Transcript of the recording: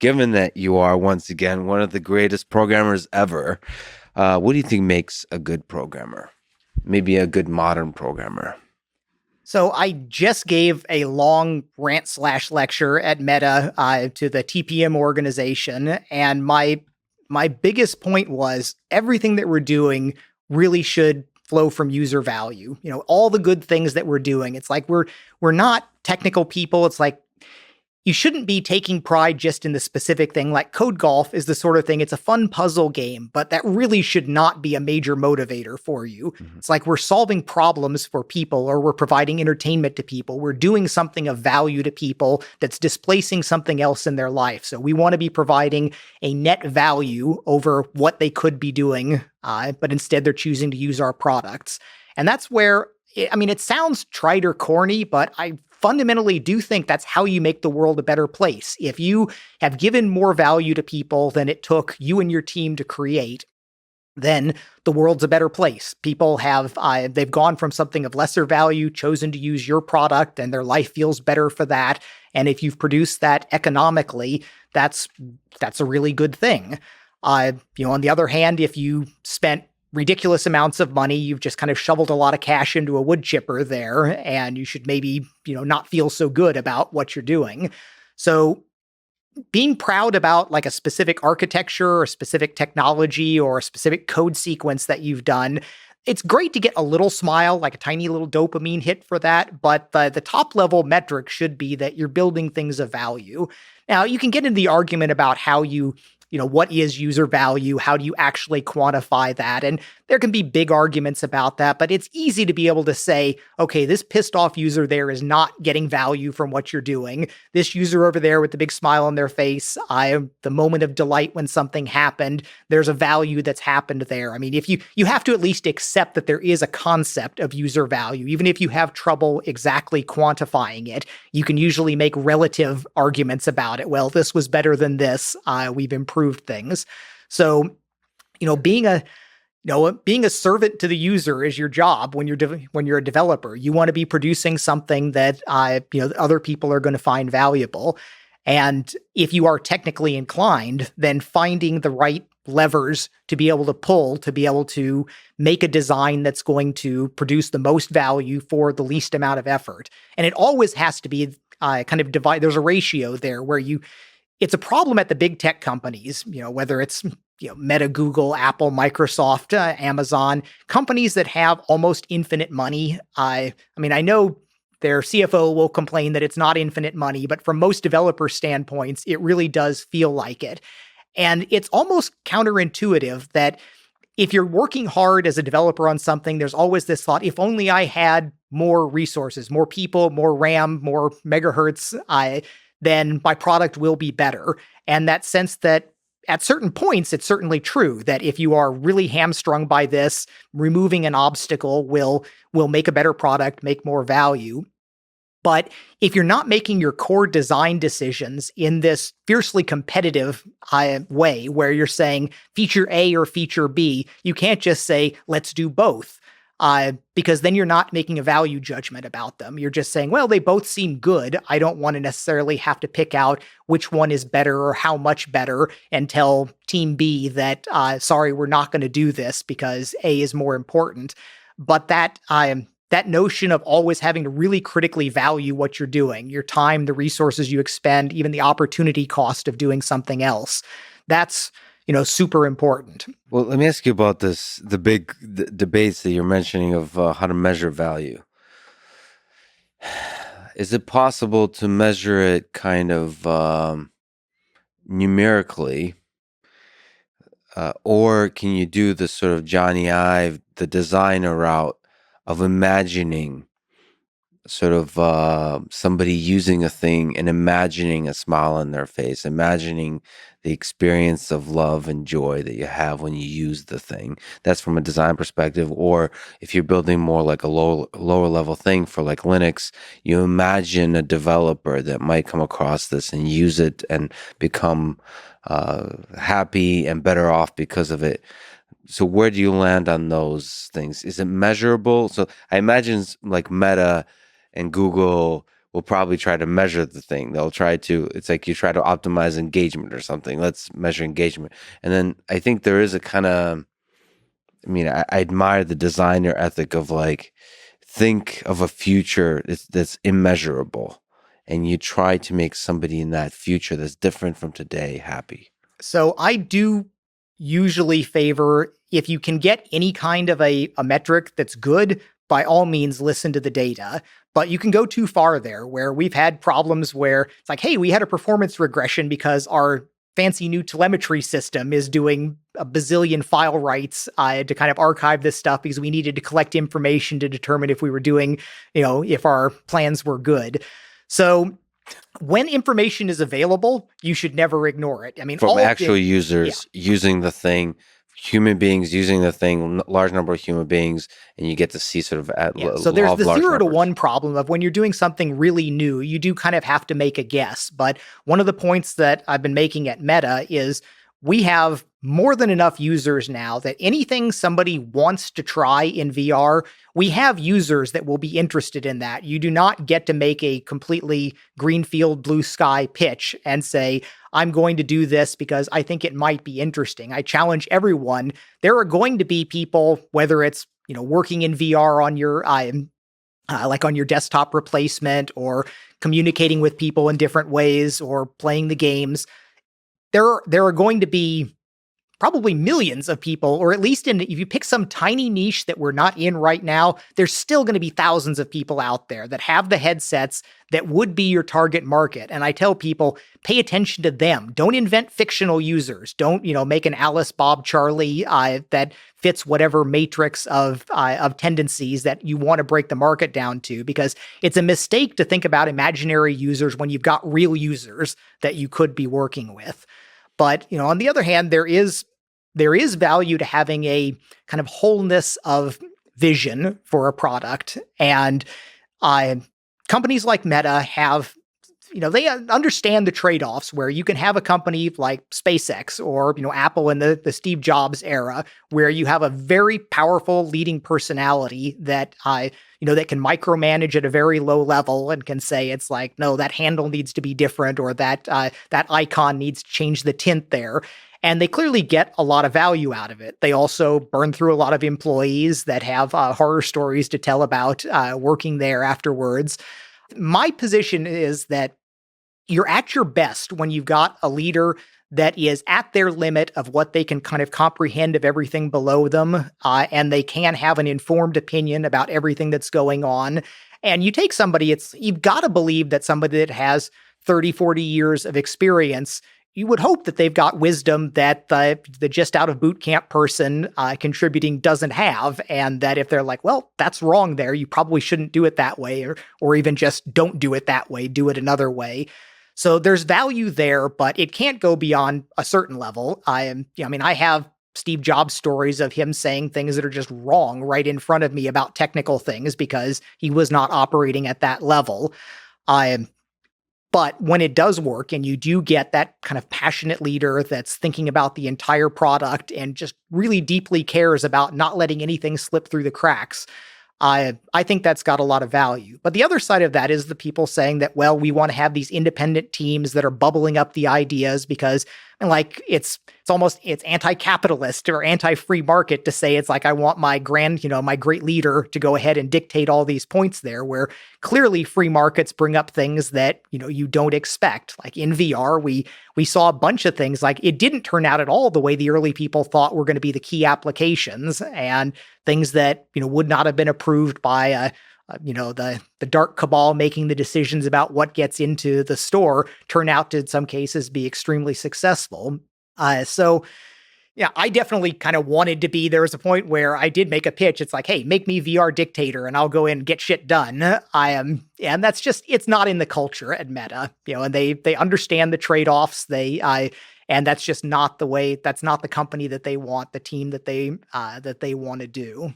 given that you are, once again, one of the greatest programmers ever, what do you think makes a good programmer? Maybe a good modern programmer? So I just gave a long rant/lecture at Meta to the TPM organization, and my biggest point was everything that we're doing really should flow from user value. You know, all the good things that we're doing. It's like we're not technical people. It's like you shouldn't be taking pride just in the specific thing. Like Code Golf is the sort of thing, it's a fun puzzle game, but that really should not be a major motivator for you. It's like we're solving problems for people, or we're providing entertainment to people. We're doing something of value to people that's displacing something else in their life. So we want to be providing a net value over what they could be doing, but instead they're choosing to use our products. And that's where, it sounds trite or corny, but I fundamentally do think that's how you make the world a better place. If you have given more value to people than it took you and your team to create, then the world's a better place. People have, they've gone from something of lesser value, chosen to use your product, and their life feels better for that. And if you've produced that economically, that's a really good thing. On the other hand, if you spent ridiculous amounts of money, you've just kind of shoveled a lot of cash into a wood chipper there, and you should maybe, not feel so good about what you're doing. So being proud about like a specific architecture or a specific technology or a specific code sequence that you've done, it's great to get a little smile, like a tiny little dopamine hit for that, but the top level metric should be that you're building things of value. Now, you can get into the argument about how what is user value? How do you actually quantify that? And there can be big arguments about that, but it's easy to be able to say, okay, this pissed off user there is not getting value from what you're doing. This user over there with the big smile on their face, the moment of delight when something happened, there's a value that's happened there. If you have to at least accept that there is a concept of user value, even if you have trouble exactly quantifying it, you can usually make relative arguments about it. Well, this was better than this. We've improved things. So, being a servant to the user is your job when you're a developer. You want to be producing something that other people are going to find valuable. And if you are technically inclined, then finding the right levers to be able to pull, to be able to make a design that's going to produce the most value for the least amount of effort. And it always has to be kind of divide. There's a ratio there where it's a problem at the big tech companies, whether it's Meta, Google, Apple, Microsoft, Amazon, companies that have almost infinite money. I know their CFO will complain that it's not infinite money, but from most developer standpoints, it really does feel like it. And it's almost counterintuitive that if you're working hard as a developer on something, there's always this thought, if only I had more resources, more people, more RAM, more megahertz, then my product will be better. And that sense that at certain points, it's certainly true that if you are really hamstrung by this, removing an obstacle will make a better product, make more value. But if you're not making your core design decisions in this fiercely competitive way where you're saying feature A or feature B, you can't just say, let's do both. Because then you're not making a value judgment about them. You're just saying, well, they both seem good. I don't want to necessarily have to pick out which one is better or how much better and tell team B that, sorry, we're not going to do this because A is more important. But that notion of always having to really critically value what you're doing, your time, the resources you expend, even the opportunity cost of doing something else, that's super important. Well, let me ask you about the big debates that you're mentioning of how to measure value. Is it possible to measure it kind of numerically, or can you do the sort of Johnny Ive, the designer route of imagining sort of somebody using a thing and imagining a smile on their face, imagining the experience of love and joy that you have when you use the thing? That's from a design perspective. Or if you're building more like a lower level thing for like Linux, you imagine a developer that might come across this and use it and become happy and better off because of it. So where do you land on those things? Is it measurable? So I imagine like Meta and Google will probably try to measure the thing. They'll try to, it's like you try to optimize engagement or something. Let's measure engagement. And then I think there is a kind of, I mean, I admire the designer ethic of like, think of a future that's immeasurable, and you try to make somebody in that future that's different from today happy. So I do usually favor, if you can get any kind of a metric that's good, by all means, listen to the data. But you can go too far there, where we've had problems where it's like, hey, we had a performance regression because our fancy new telemetry system is doing a bazillion file writes to kind of archive this stuff because we needed to collect information to determine if we were doing, if our plans were good. So when information is available, you should never ignore it. I mean, From actual users using the thing, human beings using the thing, large number of human beings, and you get to see sort of so there's the 0 to numbers. 1 problem of when you're doing something really new, you do kind of have to make a guess. But one of the points that I've been making at Meta is we have more than enough users now that anything somebody wants to try in VR, we have users that will be interested in that. You do not get to make a completely greenfield, blue sky pitch and say, I'm going to do this because I think it might be interesting. I challenge everyone. There are going to be people, whether it's working in VR on your like on your desktop replacement, or communicating with people in different ways, or playing the games. There are going to be probably millions of people, or at least if you pick some tiny niche that we're not in right now, there's still going to be thousands of people out there that have the headsets that would be your target market. And I tell people, pay attention to them. Don't invent fictional users. Don't, make an Alice, Bob, Charlie that fits whatever matrix of tendencies that you want to break the market down to, because it's a mistake to think about imaginary users when you've got real users that you could be working with. But, on the other hand, there is value to having a kind of wholeness of vision for a product. And companies like Meta have, they understand the trade-offs where you can have a company like SpaceX or, Apple in the Steve Jobs era, where you have a very powerful leading personality that that can micromanage at a very low level and can say, it's like, no, that handle needs to be different, or that icon needs to change the tint there. And they clearly get a lot of value out of it. They also burn through a lot of employees that have horror stories to tell about working there afterwards. My position is that you're at your best when you've got a leader that is at their limit of what they can kind of comprehend of everything below them, and they can have an informed opinion about everything that's going on. And you take somebody, you've got to believe that somebody that has 30, 40 years of experience, you would hope that they've got wisdom that the just out of boot camp person contributing doesn't have, and that if they're like, well, that's wrong there, you probably shouldn't do it that way, or even just don't do it that way, do it another way. So there's value there, but it can't go beyond a certain level. I have Steve Jobs stories of him saying things that are just wrong right in front of me about technical things because he was not operating at that level. But when it does work and you do get that kind of passionate leader that's thinking about the entire product and just really deeply cares about not letting anything slip through the cracks, I think that's got a lot of value. But the other side of that is the people saying that, well, we want to have these independent teams that are bubbling up the ideas because, like, it's anti-capitalist or anti-free market to say it's like, I want my my great leader to go ahead and dictate all these points there, where clearly free markets bring up things that, you don't expect. Like in VR, we saw a bunch of things like it didn't turn out at all the way the early people thought were going to be the key applications, and things that, would not have been approved by the dark cabal making the decisions about what gets into the store turn out to, in some cases, be extremely successful. So yeah, I definitely kind of wanted to be, there was a point where I did make a pitch. It's like, hey, make me VR dictator and I'll go in and get shit done. And that's just, it's not in the culture at Meta, and they understand the trade-offs. And that's just not the way, that's not the company that they want, the team that they want to do.